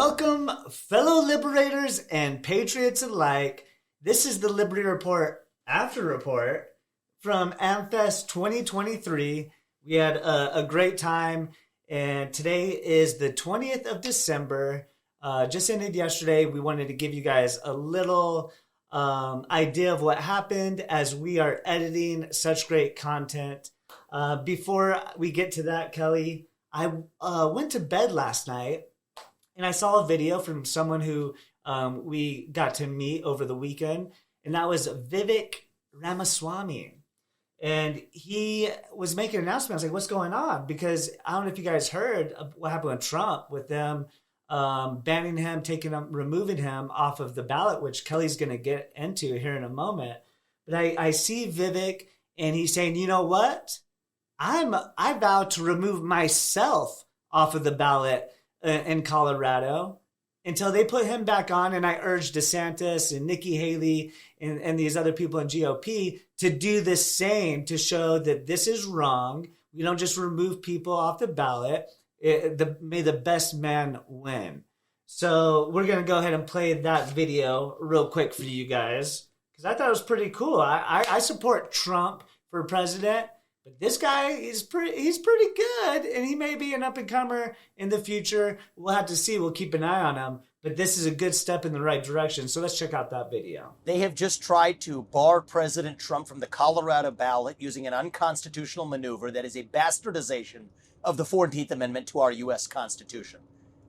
Welcome, fellow liberators and patriots alike. This is the Liberty Report After Report from AMFEST 2023. We had a great time, and today is the 20th of December. Just ended yesterday. We wanted to give you guys a little idea of what happened as we are editing such great content. Before we get to that, Kelly, I went to bed last night, and I saw a video from someone who we got to meet over the weekend, and that was Vivek Ramaswamy. And he was making an announcement. I was like, what's going on? Because I don't know if you guys heard what happened with Trump, with them banning him, removing him off of the ballot, which Kelly's going to get into here in a moment. But I see Vivek, and he's saying, you know what? I vow to remove myself off of the ballot in Colorado until they put him back on. And I urge DeSantis and Nikki Haley and these other people in GOP to do the same, to show that this is wrong. We don't just remove people off the ballot. May the best man win. So we're going to go ahead and play that video real quick for you guys, because I thought it was pretty cool. I support Trump for president. But this guy he's pretty good, and he may be an up-and-comer in the future. We'll have to see. We'll keep an eye on him. But this is a good step in the right direction. So let's check out that video. They have just tried to bar President Trump from the Colorado ballot using an unconstitutional maneuver that is a bastardization of the 14th Amendment to our U.S. Constitution.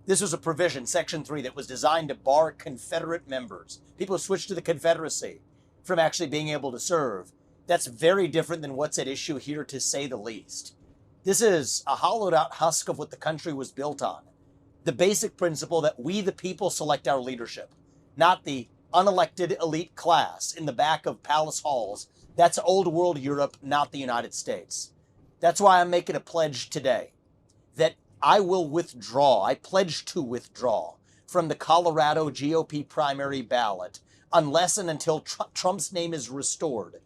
This was a provision, Section 3, that was designed to bar Confederate members, people who switched to the Confederacy, from actually being able to serve. That's very different than what's at issue here, to say the least. This is a hollowed out husk of what the country was built on. The basic principle that we, the people, select our leadership, not the unelected elite class in the back of palace halls. That's old world Europe, not the United States. That's why I'm making a pledge today that I will withdraw. I pledge to withdraw from the Colorado GOP primary ballot unless and until Trump's name is restored.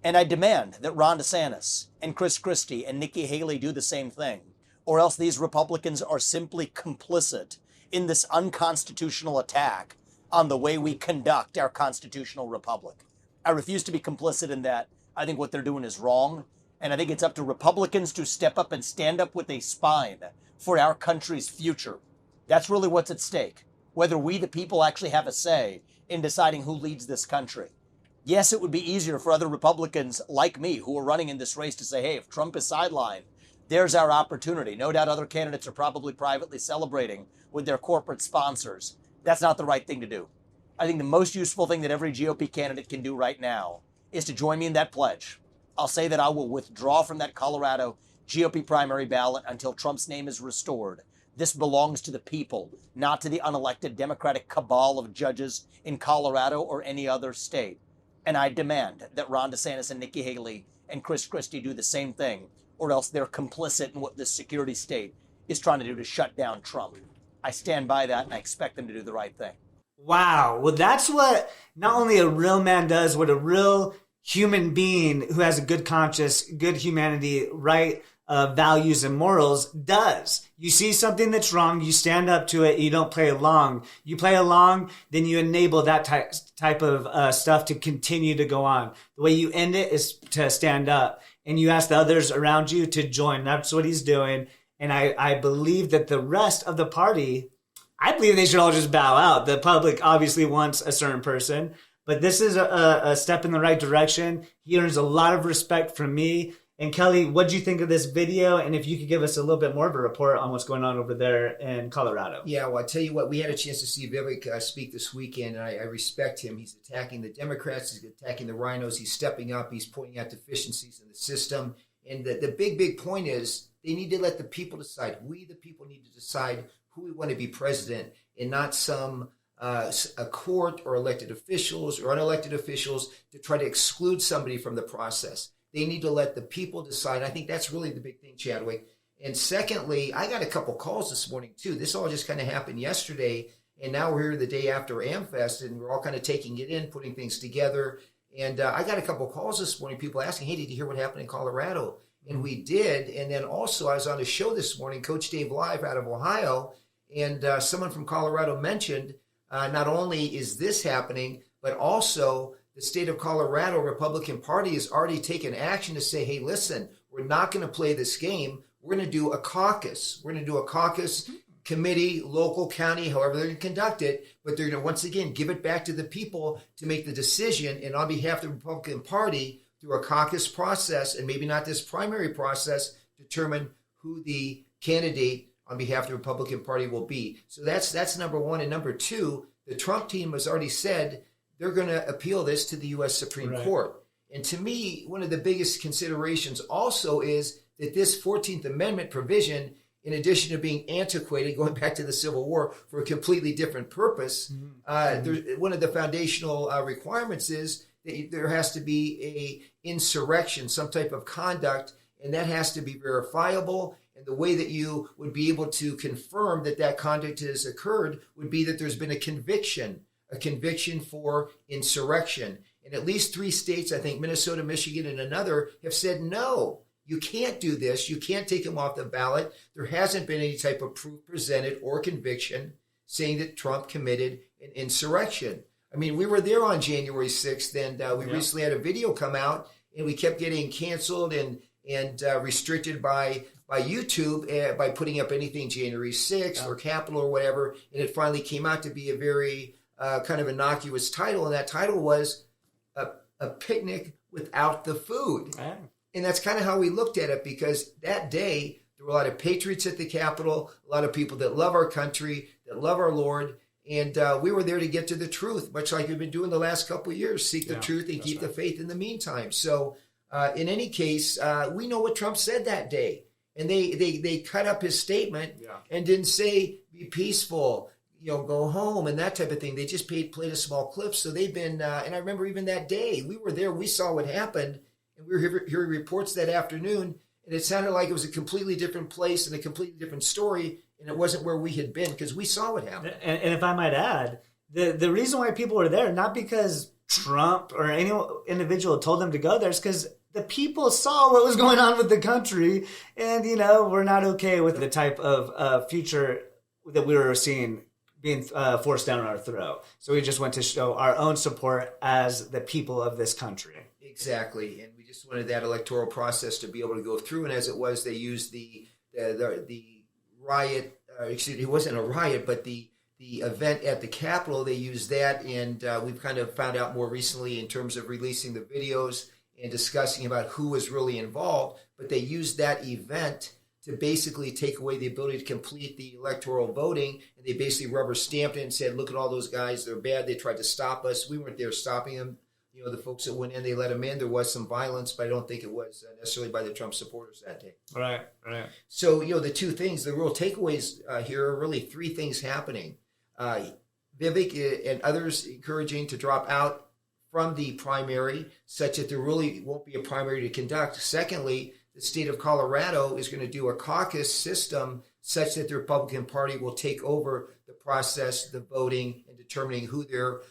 And I demand that Ron DeSantis and Chris Christie and Nikki Haley do the same thing, or else these Republicans are simply complicit in this unconstitutional attack on the way we conduct our constitutional republic. I refuse to be complicit in that. I think what they're doing is wrong, and I think it's up to Republicans to step up and stand up with a spine for our country's future. That's really what's at stake, whether we, the people, actually have a say in deciding who leads this country. Yes, it would be easier for other Republicans like me who are running in this race to say, hey, if Trump is sidelined, there's our opportunity. No doubt other candidates are probably privately celebrating with their corporate sponsors. That's not the right thing to do. I think the most useful thing that every GOP candidate can do right now is to join me in that pledge. I'll say that I will withdraw from that Colorado GOP primary ballot until Trump's name is restored. This belongs to the people, not to the unelected Democratic cabal of judges in Colorado or any other state. And I demand that Ron DeSantis and Nikki Haley and Chris Christie do the same thing, or else they're complicit in what this security state is trying to do to shut down Trump. I stand by that, and I expect them to do the right thing. Wow. Well, that's what not only a real man does, what a real human being who has a good conscience, good humanity, right values and morals does. You see something that's wrong, you stand up to it, you don't play along. You play along, then you enable that type of stuff to continue to go on. The way you end it is to stand up, and you ask the others around you to join. That's what he's doing. And I believe that the rest of the party, I believe they should all just bow out. The public obviously wants a certain person, but this is a step in the right direction. He earns a lot of respect from me. And Kelly, what did you think of this video? And if you could give us a little bit more of a report on what's going on over there in Colorado. Yeah, well, I'll tell you what, we had a chance to see Vivek speak this weekend, and I respect him. He's attacking the Democrats, he's attacking the rhinos, he's stepping up, he's pointing out deficiencies in the system. And the big point is they need to let the people decide. We, the people, need to decide who we want to be president, and not some a court or elected officials or unelected officials to try to exclude somebody from the process. They need to let the people decide. I think that's really the big thing, Chadwick. And secondly, I got a couple calls this morning, too. This all just kind of happened yesterday, and now we're here the day after AMFEST, and we're all kind of taking it in, putting things together. And I got a couple calls this morning, people asking, hey, did you hear what happened in Colorado? And we did. And then also, I was on a show this morning, Coach Dave Live out of Ohio, And someone from Colorado mentioned not only is this happening, but also the state of Colorado Republican Party has already taken action to say, hey, listen, we're not going to play this game. We're going to do a caucus. We're going to do a caucus committee, local, county, however they're going to conduct it. But they're going to, once again, give it back to the people to make the decision. And on behalf of the Republican Party, through a caucus process, and maybe not this primary process, determine who the candidate on behalf of the Republican Party will be. So that's number one. And number two, the Trump team has already said they're going to appeal this to the U.S. Supreme Court. And to me, one of the biggest considerations also is that this 14th Amendment provision, in addition to being antiquated, going back to the Civil War for a completely different purpose, one of the foundational requirements is that there has to be a insurrection, some type of conduct, and that has to be verifiable. And the way that you would be able to confirm that that conduct has occurred would be that there's been a conviction for insurrection. And at least 3 states, I think Minnesota, Michigan, and another, have said, no, you can't do this. You can't take him off the ballot. There hasn't been any type of proof presented or conviction saying that Trump committed an insurrection. I mean, we were there on January 6th, and we recently had a video come out, and we kept getting canceled and restricted by YouTube by putting up anything January 6th or Capitol or whatever. And it finally came out to be a very kind of innocuous title, and that title was a picnic without the food. And that's kind of how we looked at it, because that day there were a lot of patriots at the Capitol, a lot of people that love our country, that love our Lord, and we were there to get to the truth, much like we've been doing the last couple of years, seek the truth and keep the faith in the meantime. So in any case, we know what Trump said that day. And they cut up his statement and didn't say, be peaceful, go home and that type of thing. They just played a small clip. So they've been, and I remember even that day, we were there, we saw what happened, and we were hearing reports that afternoon, and it sounded like it was a completely different place and a completely different story, and it wasn't where we had been, because we saw what happened. And if I might add, the reason why people were there, not because Trump or any individual told them to go there, is because the people saw what was going on with the country, and, we're not okay with the type of future that we were seeing being forced down our throat. So we just went to show our own support as the people of this country. Exactly. And we just wanted that electoral process to be able to go through. And as it was, they used the riot, it wasn't a riot, but the event at the Capitol, they used that. And we've kind of found out more recently in terms of releasing the videos and discussing about who was really involved. But they used that event to basically take away the ability to complete the electoral voting. And they basically rubber stamped it and said, look at all those guys, they're bad. They tried to stop us. We weren't there stopping them. The folks that went in, they let them in. There was some violence, but I don't think it was necessarily by the Trump supporters that day. Right. So, the two things, the real takeaways here are really 3 things happening. Vivek and others encouraging to drop out from the primary, such that there really won't be a primary to conduct. Secondly, the state of Colorado is going to do a caucus system such that the Republican Party will take over the process, the voting, and determining who their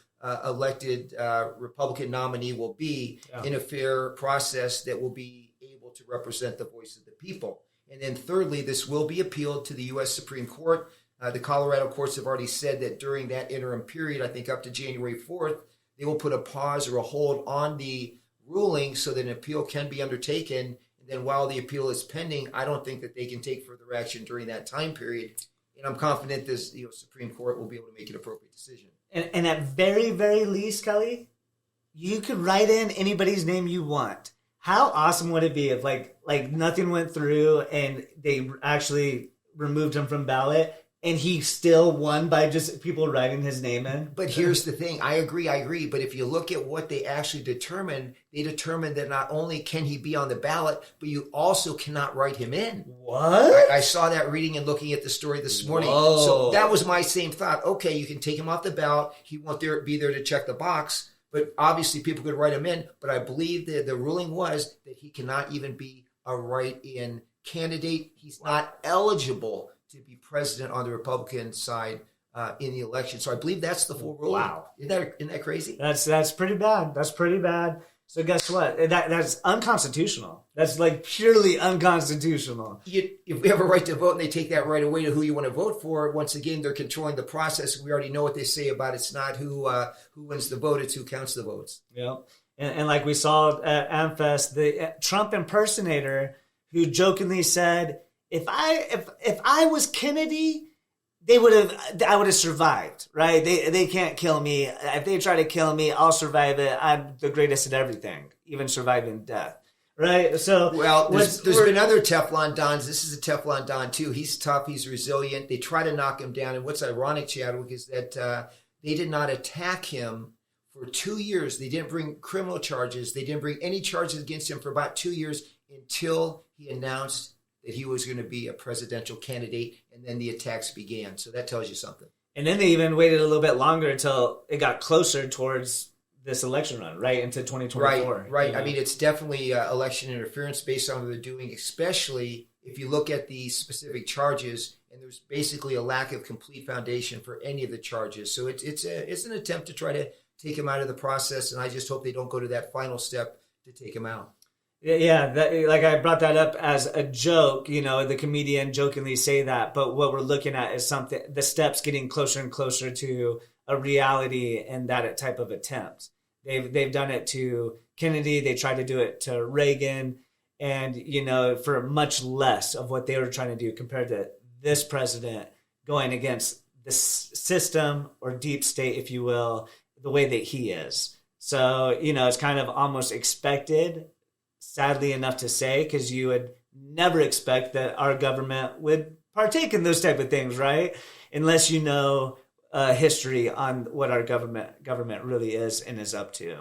elected Republican nominee will be in a fair process that will be able to represent the voice of the people. And then thirdly, this will be appealed to the U.S. Supreme Court. The Colorado courts have already said that during that interim period, I think up to January 4th, they will put a pause or a hold on the ruling so that an appeal can be undertaken. And then while the appeal is pending, I don't think that they can take further action during that time period. And I'm confident this Supreme Court will be able to make an appropriate decision. And at very, very least, Kelly, you could write in anybody's name you want. How awesome would it be if like nothing went through and they actually removed him from ballot and he still won by just people writing his name in? But here's the thing. I agree. But if you look at what they actually determined, they determined that not only can he be on the ballot, but you also cannot write him in. What? I saw that reading and looking at the story this morning. Whoa. So that was my same thought. Okay, you can take him off the ballot. He won't be there to check the box. But obviously people could write him in. But I believe that the ruling was that he cannot even be a write-in candidate. He's not eligible to be president on the Republican side in the election. So I believe that's the full ruling. Wow. Isn't that crazy? That's pretty bad. That's pretty bad. So guess what? That's unconstitutional. That's like purely unconstitutional. If we have a right to vote and they take that right away to who you want to vote for, once again, they're controlling the process. We already know what they say about it's not who wins the vote, it's who counts the votes. Yeah. And like we saw at AMFEST, the Trump impersonator who jokingly said, if I was Kennedy, I would have survived, right? They can't kill me. If they try to kill me, I'll survive it. I'm the greatest at everything, even surviving death, right? So, well, there's been other Teflon Dons. This is a Teflon Don too. He's tough. He's resilient. They try to knock him down. And what's ironic, Chadwick, is that they did not attack him for 2 years. They didn't bring criminal charges. They didn't bring any charges against him for about 2 years until he announced that he was going to be a presidential candidate, and then the attacks began. So that tells you something. And then they even waited a little bit longer until it got closer towards this election run, right, into 2024. Right. I mean, it's definitely election interference based on what they're doing, especially if you look at the specific charges, and there's basically a lack of complete foundation for any of the charges. So it's an attempt to try to take him out of the process, and I just hope they don't go to that final step to take him out. Yeah, like I brought that up as a joke, the comedian jokingly say that, but what we're looking at is the steps getting closer and closer to a reality in that type of attempt. They've done it to Kennedy, they tried to do it to Reagan, and, for much less of what they were trying to do compared to this president going against the system or deep state, if you will, the way that he is. So, it's kind of almost expected, sadly enough to say, because you would never expect that our government would partake in those type of things, right? Unless you know history on what our government really is and is up to. Yeah.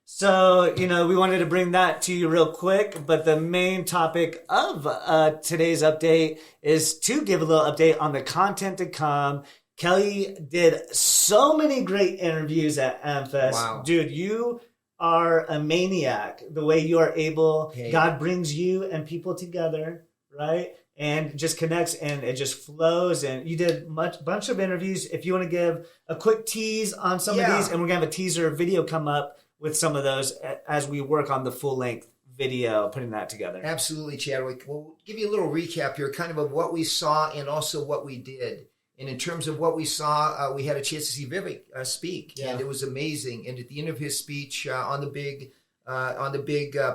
So, we wanted to bring that to you real quick, but the main topic of today's update is to give a little update on the content to come. Kelly did so many great interviews at AMFEST. Wow. Dude, you are a maniac. The way you are able, God brings you and people together, right? And just connects and it just flows. And you did bunch of interviews. If you want to give a quick tease on some of these, and we're gonna have a teaser video come up with some of those as we work on the full length video, putting that together. Absolutely, Chadwick. We'll give you a little recap here, kind of what we saw and also what we did. And in terms of what we saw, we had a chance to see Vivek speak, and it was amazing. And at the end of his speech on the big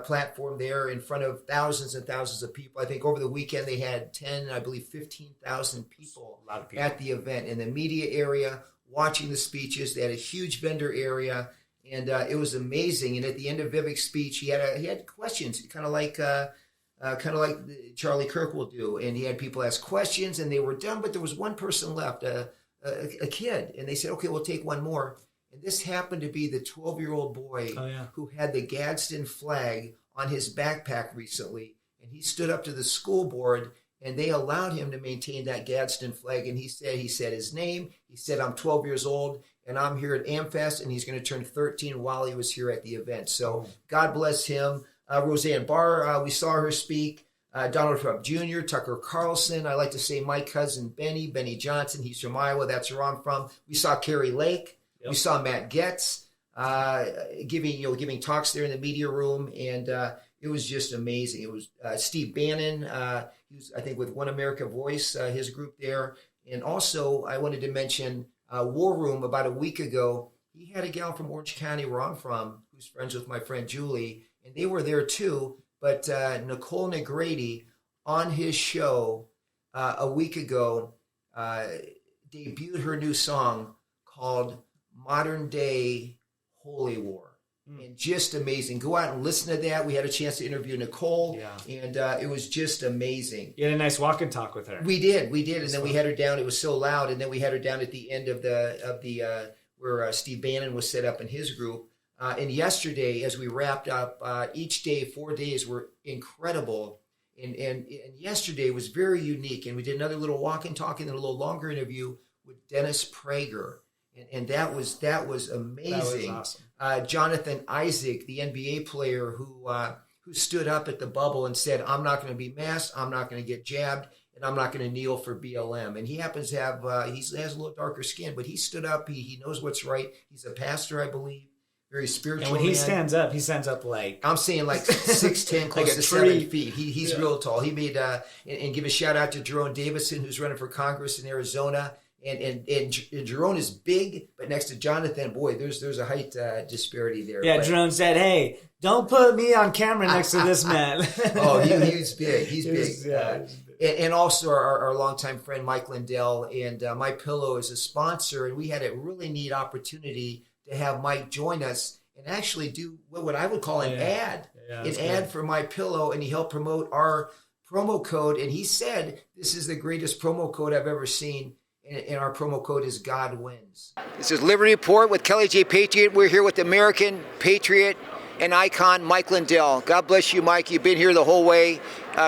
platform there in front of thousands and thousands of people, I think over the weekend they had 15,000 people, a lot of people at the event in the media area watching the speeches. They had a huge vendor area, and it was amazing. And at the end of Vivek's speech, he had questions, kind of like Charlie Kirk will do. And he had people ask questions, and they were done, but there was one person left, a kid. And they said, okay, we'll take one more. And this happened to be the 12-year-old boy who had the Gadsden flag on his backpack recently. And he stood up to the school board, and they allowed him to maintain that Gadsden flag. And he said his name. He said, I'm 12 years old, and I'm here at AMFEST, and he's going to turn 13 while he was here at the event. So God bless him. Roseanne Barr, we saw her speak. Donald Trump Jr., Tucker Carlson. I like to say my cousin Benny Johnson. He's from Iowa. That's where I'm from. We saw Carrie Lake. Yep. We saw Matt Getz giving talks there in the media room, and it was just amazing. It was Steve Bannon. He was, I think, with One America Voice, his group there. And also, I wanted to mention War Room about a week ago. He had a gal from Orange County, where I'm from, who's friends with my friend Julie. And they were there too, but Nicole Negrete on his show a week ago debuted her new song called Modern Day Holy War. And just amazing. Go out and listen to that. We had a chance to interview Nicole, and it was just amazing. You had a nice walk and talk with her. We did, and then we had her down. It was so loud, and then we had her down at the end of the where Steve Bannon was set up in his group. And yesterday, as we wrapped up, each day, 4 days were incredible. And yesterday was very unique. And we did another little walk and talk and a little longer interview with Dennis Prager. And that was amazing. That was awesome. Jonathan Isaac, the NBA player who stood up at the bubble and said, I'm not going to be masked, I'm not going to get jabbed, and I'm not going to kneel for BLM. And he happens to have, he has a little darker skin, but he stood up, he knows what's right. He's a pastor, I believe. very spiritual. And when he man. stands up like I'm saying like 6'10", close to 7 feet. He's real tall. He made and give a shout out to Jerome Davison, who's running for Congress in Arizona. And Jerome is big, but next to Jonathan, boy, there's a height disparity there. Yeah, Jerome said, "Hey, don't put me on camera next to this man." Oh, he's big. He's big. Yeah. And also our longtime friend Mike Lindell, and My Pillow is a sponsor, and we had a really neat opportunity to have Mike join us and actually do what I would call an ad, ad for My Pillow, and he helped promote our promo code, and he said this is the greatest promo code I've ever seen. And our promo code is God Wins. This is Liberty Report with Kelly J Patriot. We're here with American patriot and icon Mike Lindell. God bless you, Mike. You've been here the whole way,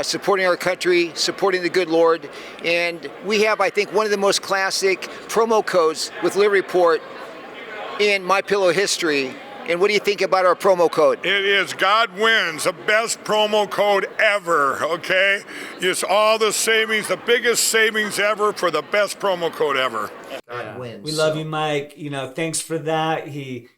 supporting our country, supporting the good Lord. And we have, I think, one of the most classic promo codes with Liberty Report in My Pillow history. And what do you think about our promo code? It is God Wins, the best promo code ever, okay? It's all the savings, the biggest savings ever for the best promo code ever. God Wins. We love you, Mike. Thanks for that. He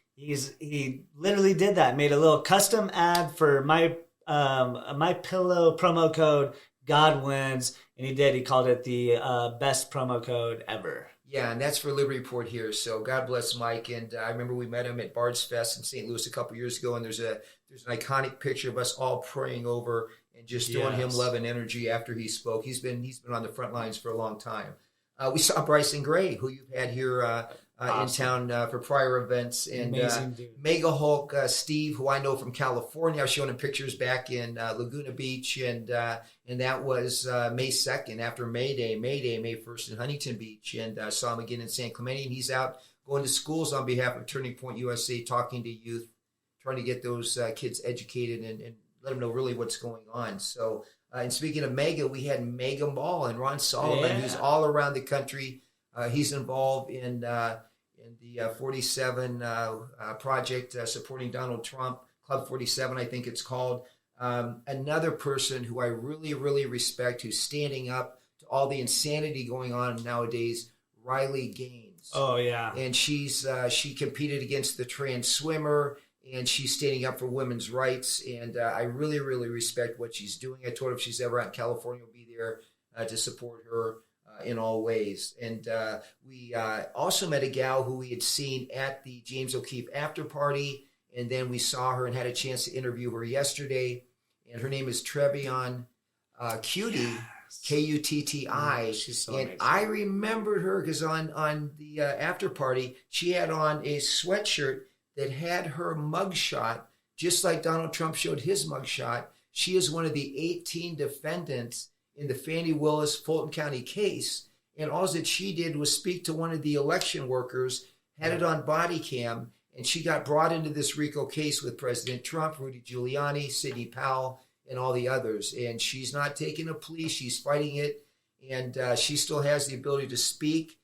literally did that. Made a little custom ad for My Pillow promo code God Wins, and he did. He called it the best promo code ever. Yeah, and that's for Liberty Report here. So God bless Mike. And I remember we met him at Bard's Fest in St. Louis a couple years ago, and there's an iconic picture of us all praying over and just throwing him love and energy after he spoke. He's been on the front lines for a long time. We saw Bryson Gray, who you've had here in town for prior events, and Mega Hulk Steve, who I know from California. I was showing him pictures back in Laguna Beach, and that was May 2nd after May 1st in Huntington Beach, and I saw him again in San Clemente, and he's out going to schools on behalf of Turning Point USA, talking to youth, trying to get those kids educated and let them know really what's going on. So, and speaking of Mega, we had Mega Mall and Ron Sullivan, who's all around the country. He's involved in the 47 project supporting Donald Trump, Club 47, I think it's called. Another person who I really, really respect, who's standing up to all the insanity going on nowadays, Riley Gaines. Oh, yeah. And she competed against the trans swimmer, and she's standing up for women's rights. And I really, really respect what she's doing. I told her if she's ever out in California, we'll be there to support her in all ways. And we also met a gal who we had seen at the James O'Keefe after party, and then we saw her and had a chance to interview her yesterday. And her name is Trevion Cutie, Kutti. She's so and amazing. I remembered her because on the after party, she had on a sweatshirt that had her mugshot, just like Donald Trump showed his mugshot. She is one of the 18 defendants in the Fannie Willis Fulton County case. And all that she did was speak to one of the election workers, had it on body cam, and she got brought into this RICO case with President Trump, Rudy Giuliani, Sidney Powell, and all the others. And she's not taking a plea. She's fighting it. And she still has the ability to speak.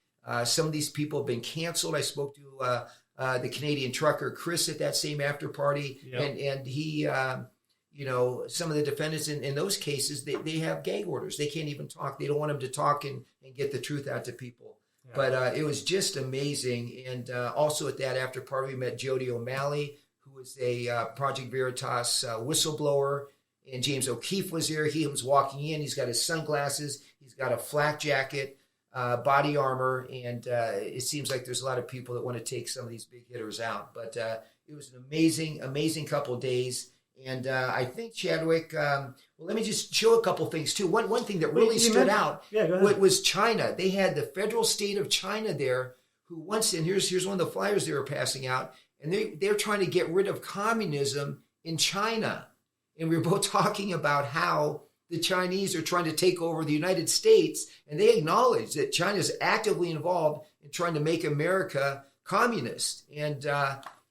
Some of these people have been canceled. I spoke to the Canadian trucker, Chris, at that same after party. Yep. And he, some of the defendants in those cases, they have gag orders. They can't even talk. They don't want them to talk and get the truth out to people. Yeah. But it was just amazing. And also at that after party, we met Jody O'Malley, who was a Project Veritas whistleblower. And James O'Keefe was there. He was walking in. He's got his sunglasses. He's got a flak jacket, body armor. And it seems like there's a lot of people that want to take some of these big hitters out. But it was an amazing, amazing couple of days. And I think Chadwick, let me just show a couple things too. One thing that really stood out was China. They had the federal state of China there, who once, and here's one of the flyers they were passing out, and they're trying to get rid of communism in China. And we were both talking about how the Chinese are trying to take over the United States, and they acknowledge that China is actively involved in trying to make America communist. And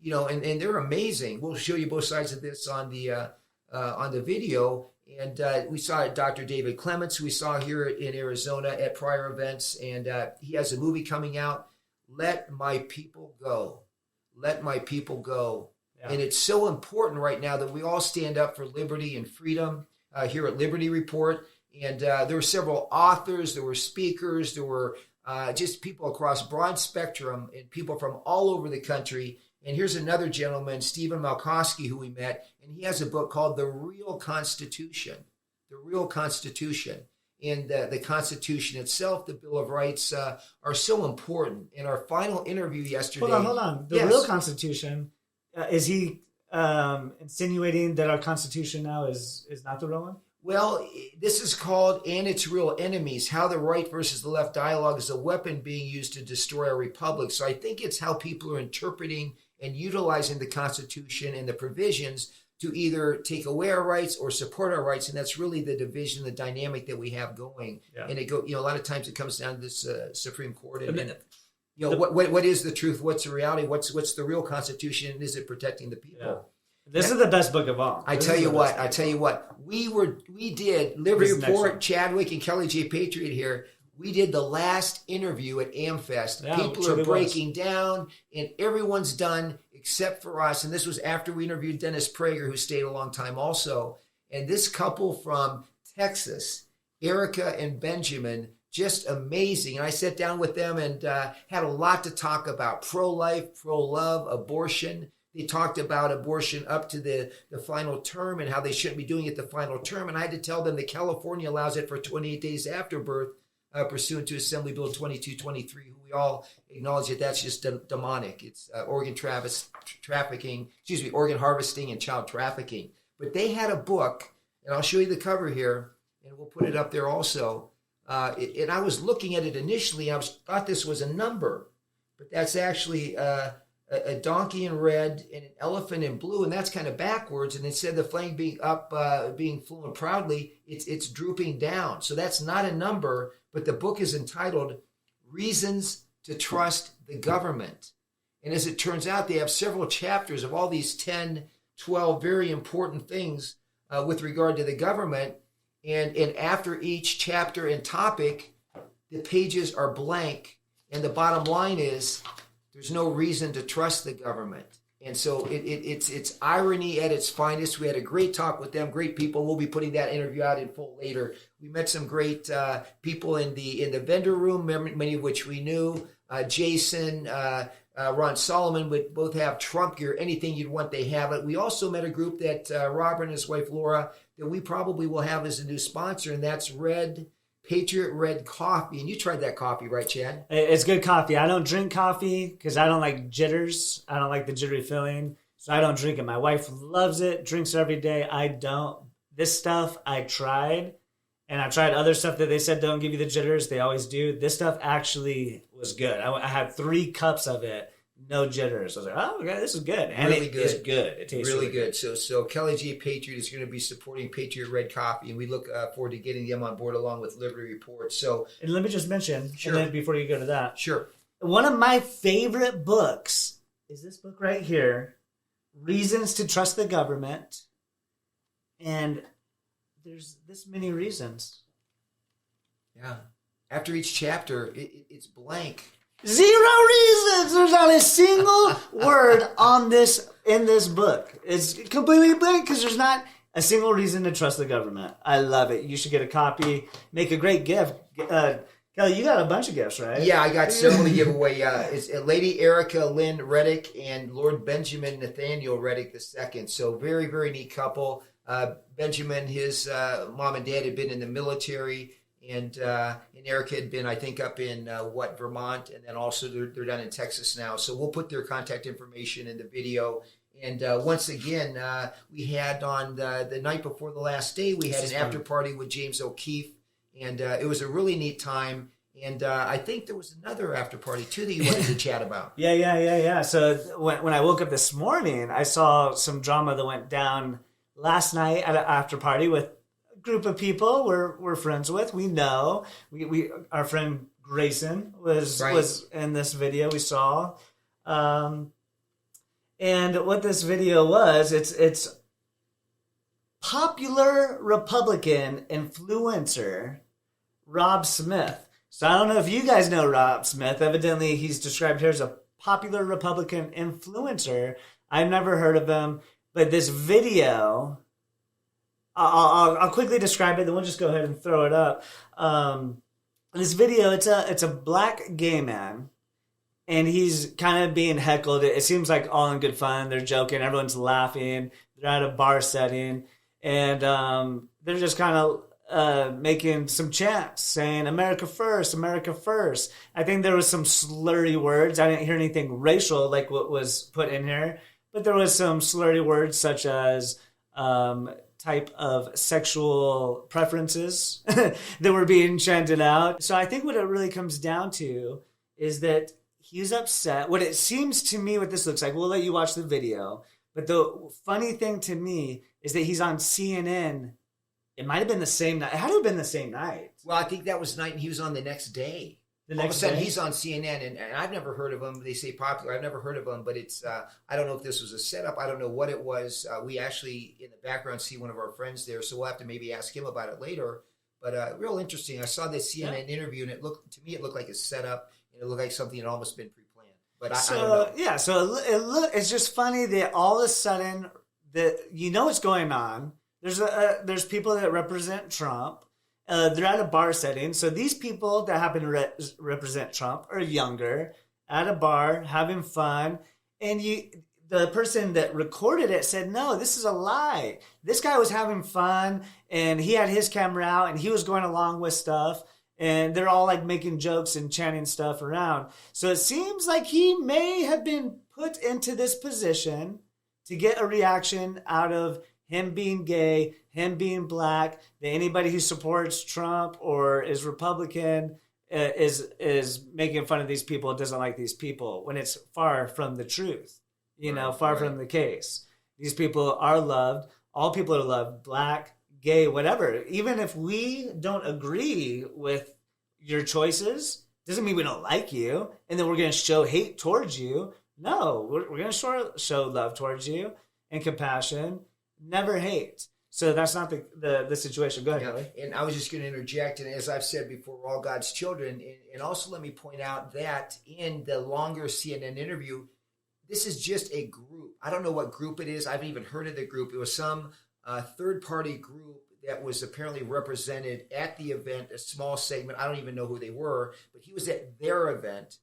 and they're amazing. We'll show you both sides of this on the video. And we saw Dr. David Clements, who we saw here in Arizona at prior events, and he has a movie coming out, Let My People Go. Let My People Go. Yeah. And it's so important right now that we all stand up for liberty and freedom here at Liberty Report. And there were several authors, there were speakers, there were just people across broad spectrum and people from all over the country. And here's another gentleman, Stephen Malkowski, who we met, and he has a book called The Real Constitution. The Real Constitution. And the Constitution itself, the Bill of Rights, are so important. In our final interview yesterday... Hold on. The Real Constitution, is he insinuating that our Constitution now is not the real one? Well, this is called And Its Real Enemies, How the Right versus the Left Dialogue is a Weapon Being Used to Destroy Our Republic. So I think it's how people are interpreting and utilizing the Constitution and the provisions to either take away our rights or support our rights. And that's really the division, the dynamic that we have going. Yeah. And a lot of times it comes down to this Supreme Court. And what is the truth? What's the reality? What's the real Constitution? And is it protecting the people? Yeah. This is the best book of all. I tell you what. We did Liberty Report, Chadwick and Kelly J Patriot here. We did the last interview at AMFEST. Yeah, people are breaking down, and everyone's done except for us. And this was after we interviewed Dennis Prager, who stayed a long time also. And this couple from Texas, Erica and Benjamin, just amazing. And I sat down with them and had a lot to talk about: pro-life, pro-love, abortion. They talked about abortion up to the final term and how they shouldn't be doing it the final term. And I had to tell them that California allows it for 28 days after birth, pursuant to Assembly Bill 2223, who we all acknowledge that that's just demonic. It's organ harvesting and child trafficking. But they had a book, and I'll show you the cover here, and we'll put it up there also. And I was looking at it initially. I thought this was a number, but that's actually a donkey in red and an elephant in blue, and that's kind of backwards. And instead of the flag being up, being full and proudly, it's drooping down. So that's not a number, but the book is entitled Reasons to Trust the Government. And as it turns out, they have several chapters of all these 10, 12 very important things with regard to the government. And after each chapter and topic, the pages are blank. And the bottom line is, there's no reason to trust the government. And so it's irony at its finest. We had a great talk with them, great people. We'll be putting that interview out in full later. We met some great people in the vendor room, many of which we knew. Jason, Ron Solomon would both have Trump gear, anything you'd want, they have it. We also met a group that Robert and his wife Laura, that we probably will have as a new sponsor, and that's Patriot Red Coffee. And you tried that coffee, right, Chad? It's good coffee. I don't drink coffee because I don't like jitters. I don't like the jittery feeling. So I don't drink it. My wife loves it, drinks it every day. I don't. This stuff I tried. And I tried other stuff that they said don't give you the jitters. They always do. This stuff actually was good. I had 3 cups of it. No jitters. I was like, oh, okay, this is good. And really good. It's good. It tastes really good. So Kelly J Patriot is going to be supporting Patriot Red Coffee, and we look forward to getting them on board along with Liberty Report. So, and let me just mention, and then before you go to that. Sure. One of my favorite books is this book right here, Reasons to Trust the Government. And there's this many reasons. Yeah. After each chapter, it's blank. 0 reasons. There's not a single word in this book. It's completely blank because there's not a single reason to trust the government. I love it. You should get a copy. Make a great gift. Kelly, you got a bunch of gifts, right? Yeah, I got several to give away. It's Lady Erica Lynn Reddick and Lord Benjamin Nathaniel Reddick II. So very, very neat couple. Benjamin, his mom and dad had been in the military. And Erica had been, I think, up in Vermont, and then also they're down in Texas now. So we'll put their contact information in the video. And once again, we had on the night before the last day, we had an after party with James O'Keefe, and it was a really neat time. And I think there was another after party too that you wanted to chat about. Yeah. So when I woke up this morning, I saw some drama that went down last night at an after party with group of people we're friends with. We know we our friend Grayson was in this video we saw, and what this video was, it's popular Republican influencer Rob Smith. So I don't know if you guys know Rob Smith. Evidently he's described here as a popular Republican influencer. I've never heard of him, but this video, I'll quickly describe it, then we'll just go ahead and throw it up. This video, it's a black gay man and he's kind of being heckled. It seems like all in good fun. They're joking. Everyone's laughing. They're at a bar setting, and they're just kind of making some chants saying "America first, America first." I think there was some slurry words. I didn't hear anything racial like what was put in here, but there was some slurry words such as type of sexual preferences that were being chanted out. So I think what it really comes down to is that he's upset. What it seems to me, what this looks like, we'll let you watch the video. But the funny thing to me is that he's on CNN. It might have been the same night. It had to have been the same night. Well, I think that was night, and he was on the next day. All of a sudden, he's on CNN, and I've never heard of him. They say popular. I've never heard of him, but it's I don't know if this was a setup. I don't know what it was. We actually, in the background, see one of our friends there, so we'll have to maybe ask him about it later. But real interesting. I saw this CNN interview, and it looked like a setup, and it looked like something that had almost been pre-planned. But I don't know. Yeah, so it's just funny that all of a sudden, that what's going on. There's people that represent Trump. They're at a bar setting. So these people that happen to represent Trump are younger, at a bar, having fun. And the person that recorded it said, no, this is a lie. This guy was having fun, and he had his camera out, and he was going along with stuff. And they're all like making jokes and chanting stuff around. So it seems like he may have been put into this position to get a reaction out of him being gay, him being black, that anybody who supports Trump or is Republican is making fun of these people, doesn't like these people, when it's far from the truth, far from the case. These people are loved. All people are loved, black, gay, whatever. Even if we don't agree with your choices, doesn't mean we don't like you and then we're going to show hate towards you. No, we're going to show love towards you and compassion. Never hate. So that's not the situation. Go ahead, Kelly. And I was just going to interject, and as I've said before, we're all God's children. And also let me point out that in the longer CNN interview, this is just a group. I don't know what group it is. I haven't even heard of the group. It was some third-party group that was apparently represented at the event, a small segment. I don't even know who they were, but he was at their event,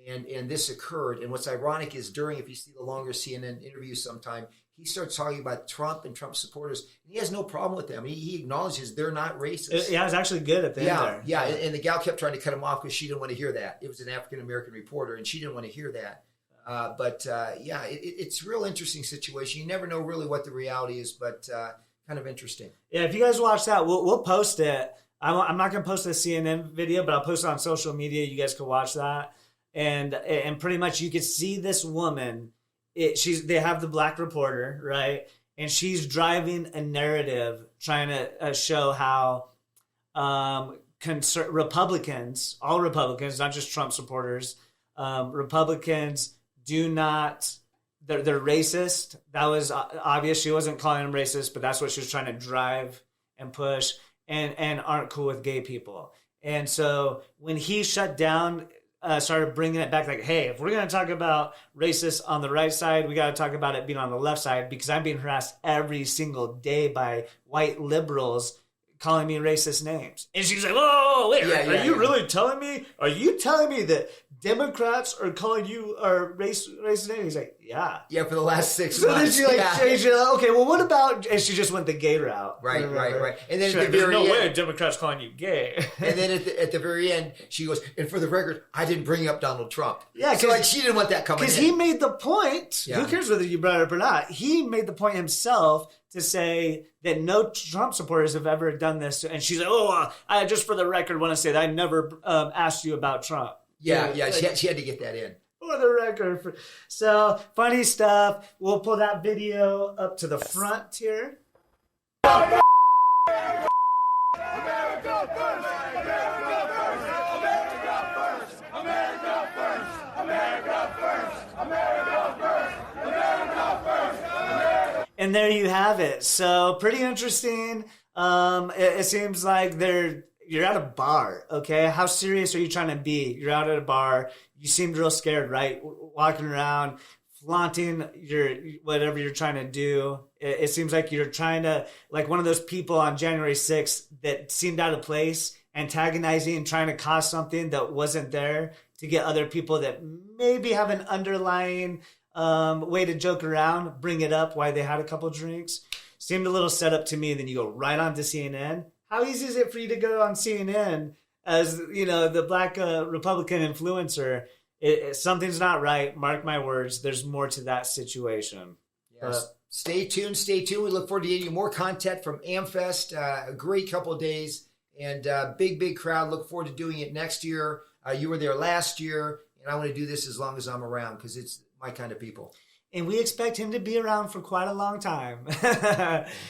and this occurred. And what's ironic is if you see the longer CNN interview sometime, he starts talking about Trump and Trump supporters, and he has no problem with them. He acknowledges they're not racist. Yeah, it's actually good at the end there. Yeah, and the gal kept trying to cut him off because she didn't want to hear that. It was an African-American reporter, and she didn't want to hear that. It's a real interesting situation. You never know really what the reality is, but kind of interesting. Yeah, if you guys watch that, we'll post it. I'm not going to post the CNN video, but I'll post it on social media. You guys can watch that. And pretty much you could see this woman. They have the black reporter, right? And she's driving a narrative trying to show how Republicans, all Republicans, not just Trump supporters, Republicans do not, they're racist. That was obvious. She wasn't calling them racist, but that's what she was trying to drive and push, and aren't cool with gay people. And so when he shut down, started bringing it back, like, hey, if we're going to talk about racists on the right side, we got to talk about it being on the left side, because I'm being harassed every single day by white liberals calling me racist names. And she's like, whoa, wait, are you really telling me? Are you telling me that Democrats are calling you racist names? He's like, yeah. Yeah, for the last 6 so months. So then she changed it. Okay, well, what about, and she just went the gay route. Right. And then there's no way a Democrat's calling you gay. And then at the very end, she goes, and for the record, I didn't bring up Donald Trump. Yeah, so she didn't want that coming in. Because he made the point, who cares whether you brought it up or not, he made the point himself to say that no Trump supporters have ever done this. And she's like, I just for the record want to say that I never asked you about Trump. Yeah, she had to get that in. For the record. So, funny stuff. We'll pull that video up to the front here. America first! America first! America first! America first! America first! America first! America first! And there you have it. So, pretty interesting. It seems like you're at a bar, okay? How serious are you trying to be? You're out at a bar. You seemed real scared, right? Walking around, flaunting whatever you're trying to do. It seems like you're trying to, like one of those people on January 6th that seemed out of place, antagonizing and trying to cause something that wasn't there to get other people that maybe have an underlying way to joke around, bring it up why they had a couple drinks. Seemed a little set up to me. Then you go right on to CNN. How easy is it for you to go on CNN as, you know, the black Republican influencer? Something's not right. Mark my words. There's more to that situation. Yes. Stay tuned. Stay tuned. We look forward to getting you more content from AMFEST. A great couple of days and big crowd. Look forward to doing it next year. You were there last year, and I want to do this as long as I'm around because it's my kind of people. And we expect him to be around for quite a long time.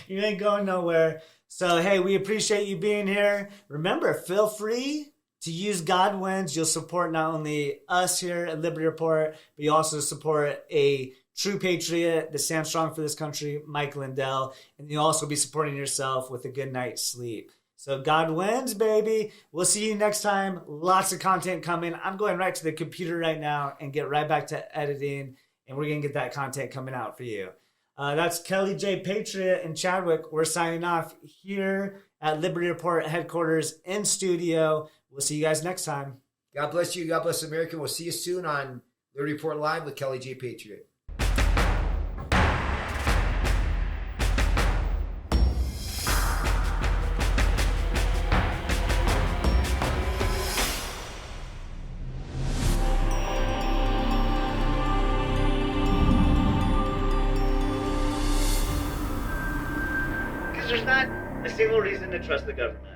You ain't going nowhere. So, hey, we appreciate you being here. Remember, feel free to use God Wins. You'll support not only us here at Liberty Report, but you also support a true patriot that stands strong for this country, Mike Lindell. And you'll also be supporting yourself with a good night's sleep. So God wins, baby. We'll see you next time. Lots of content coming. I'm going right to the computer right now and get right back to editing. And we're going to get that content coming out for you. That's Kelly J Patriot and Chadwick. We're signing off here at Liberty Report headquarters in studio. We'll see you guys next time. God bless you. God bless America. We'll see you soon on Liberty Report Live with Kelly J Patriot. There's not a single reason to trust the government.